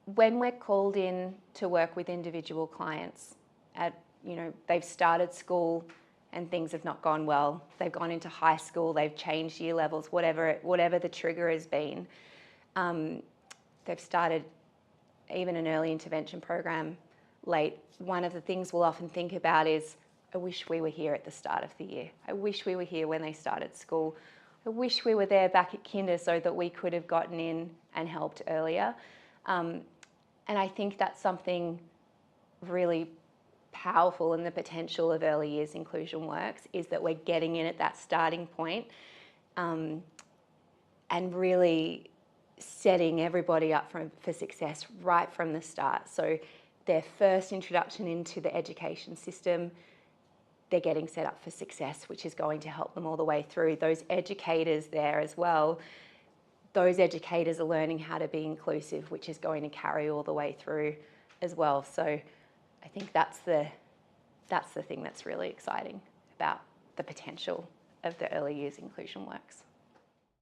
when we're called in to work with individual clients they've started school and things have not gone well, they've gone into high school, they've changed year levels, whatever the trigger has been, they've started even an early intervention program late, one of the things we'll often think about is, I wish we were here at the start of the year. I wish we were here when they started school. I wish we were there back at kinder so that we could have gotten in and helped earlier. And I think that's something really powerful in the potential of early years inclusion works, is that we're getting in at that starting point, and really setting everybody up for success right from the start. So their first introduction into the education system, they're getting set up for success, which is going to help them all the way through. Those educators there as well, those educators are learning how to be inclusive, which is going to carry all the way through as well. So I think that's the thing that's really exciting about the potential of the early years inclusion works.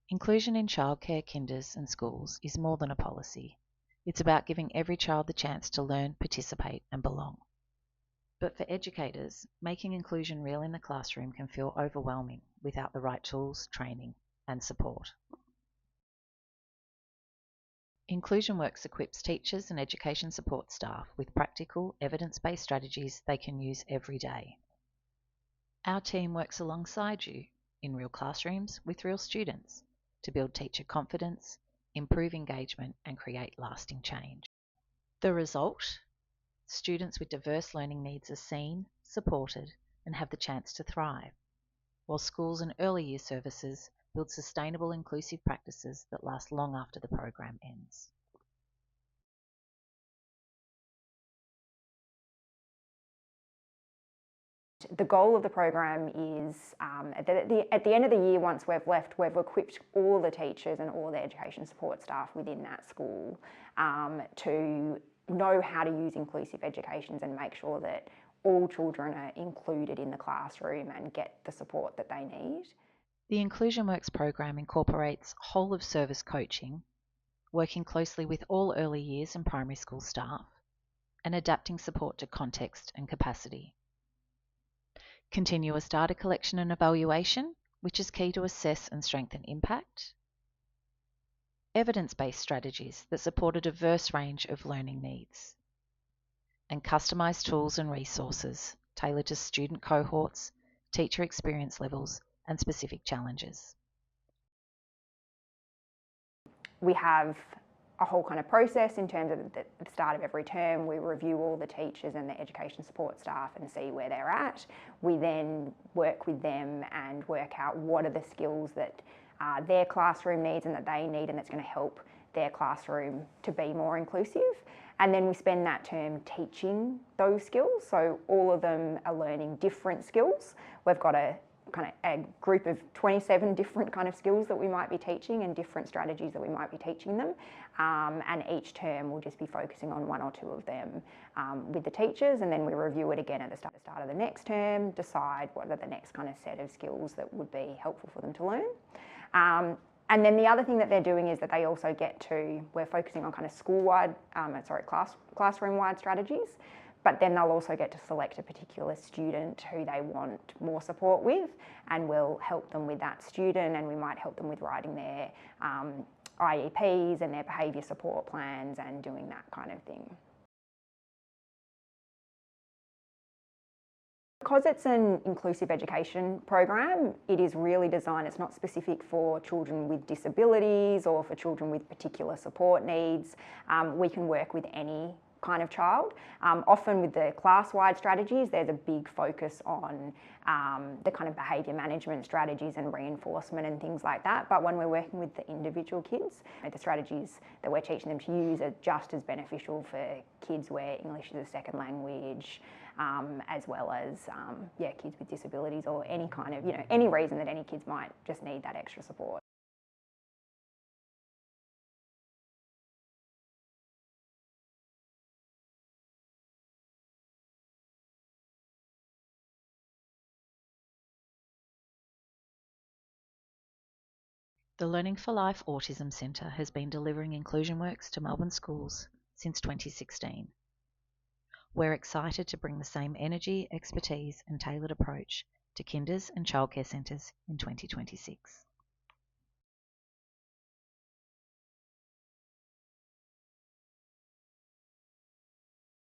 Inclusion in childcare, kinders and schools is more than a policy. It's about giving every child the chance to learn, participate and belong. But for educators, making inclusion real in the classroom can feel overwhelming without the right tools, training and support. Inclusion Works equips teachers and education support staff with practical, evidence-based strategies they can use every day. Our team works alongside you in real classrooms with real students to build teacher confidence, improve engagement and create lasting change. The result? Students with diverse learning needs are seen, supported and have the chance to thrive, while schools and early year services build sustainable inclusive practices that last long after the program ends. The goal of the program is at the end of the year, once we've left, we've equipped all the teachers and all the education support staff within that school to know how to use inclusive educations and make sure that all children are included in the classroom and get the support that they need. The Inclusion Works program incorporates whole of service coaching, working closely with all early years and primary school staff, and adapting support to context and capacity. Continuous data collection and evaluation, which is key to assess and strengthen impact. Evidence-based strategies that support a diverse range of learning needs. And customised tools and resources tailored to student cohorts, teacher experience levels, and specific challenges. We have a whole kind of process in terms of the start of every term. We review all the teachers and the education support staff and see where they're at. We then work with them and work out what are the skills that their classroom needs and that they need, and that's going to help their classroom to be more inclusive. And then we spend that term teaching those skills. So all of them are learning different skills. We've got a group of 27 different kind of skills that we might be teaching and different strategies that we might be teaching them. And each term we'll just be focusing on one or two of them with the teachers, and then we review it again at the start of the next term, decide what are the next kind of set of skills that would be helpful for them to learn. And then the other thing that they're doing is that they also get to, we're focusing on kind of school-wide, classroom-wide strategies, but then they'll also get to select a particular student who they want more support with, and we'll help them with that student, and we might help them with writing their IEPs and their behaviour support plans and doing that kind of thing. Because it's an inclusive education program, it is really designed, it's not specific for children with disabilities or for children with particular support needs. We can work with any kind of child. Often with the class-wide strategies, there's a big focus on the kind of behaviour management strategies and reinforcement and things like that. But when we're working with the individual kids, the strategies that we're teaching them to use are just as beneficial for kids where English is a second language, as well as kids with disabilities or any kind of, any reason that any kids might just need that extra support. The Learning for Life Autism Centre has been delivering inclusion works to Melbourne schools since 2016. We're excited to bring the same energy, expertise and tailored approach to kinders and childcare centres in 2026.